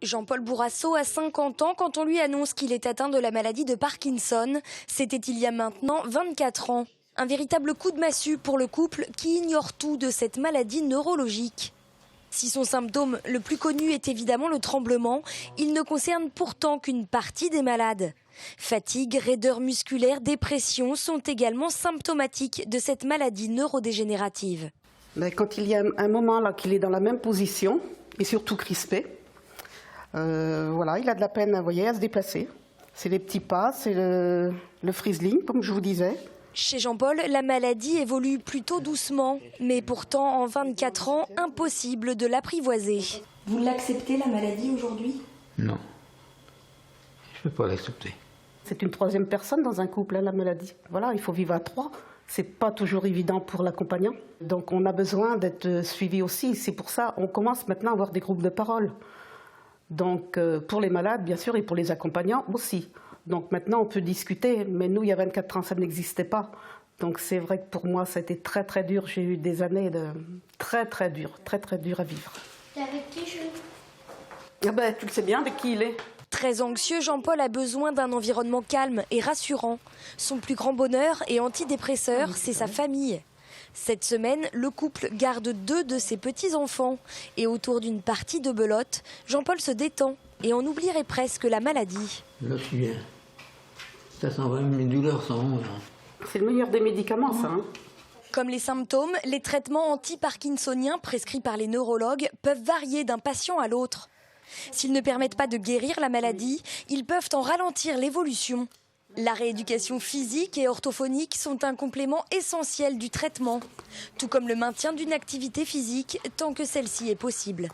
Jean-Paul Bourrasso a 50 ans quand on lui annonce qu'il est atteint de la maladie de Parkinson. C'était il y a maintenant 24 ans. Un véritable coup de massue pour le couple qui ignore tout de cette maladie neurologique. Si son symptôme le plus connu est évidemment le tremblement, il ne concerne pourtant qu'une partie des malades. Fatigue, raideur musculaire, dépression sont également symptomatiques de cette maladie neurodégénérative. Mais quand il y a un moment là qu'il est dans la même position et surtout crispé, voilà, il a de la peine, vous voyez, à se déplacer. C'est les petits pas, c'est le freezing, comme je vous disais. Chez Jean-Paul, la maladie évolue plutôt doucement, mais pourtant en 24 ans, impossible de l'apprivoiser. Vous l'acceptez la maladie aujourd'hui ? Non, je ne peux pas l'accepter. C'est une troisième personne dans un couple, hein, la maladie. Voilà, il faut vivre à trois. C'est pas toujours évident pour l'accompagnant. Donc on a besoin d'être suivi aussi. C'est pour ça qu'on commence maintenant à avoir des groupes de parole. Donc pour les malades, bien sûr, et pour les accompagnants aussi. Donc maintenant, on peut discuter, mais nous, il y a 24 ans, ça n'existait pas. Donc c'est vrai que pour moi, ça a été très, très dur. J'ai eu des années de très, très dur à vivre. Et avec qui je... Ah ben, tu le sais bien avec qui il est. Très anxieux, Jean-Paul a besoin d'un environnement calme et rassurant. Son plus grand bonheur et antidépresseur, c'est sa famille. Cette semaine, le couple garde 2 de ses petits-enfants. Et autour d'une partie de belote, Jean-Paul se détend et en oublierait presque la maladie. Là, je suis bien. Ça s'en va, mes douleurs s'en vont. C'est le meilleur des médicaments, ça. Hein. Comme les symptômes, les traitements anti-parkinsoniens prescrits par les neurologues peuvent varier d'un patient à l'autre. S'ils ne permettent pas de guérir la maladie, ils peuvent en ralentir l'évolution. La rééducation physique et orthophonique sont un complément essentiel du traitement, tout comme le maintien d'une activité physique tant que celle-ci est possible.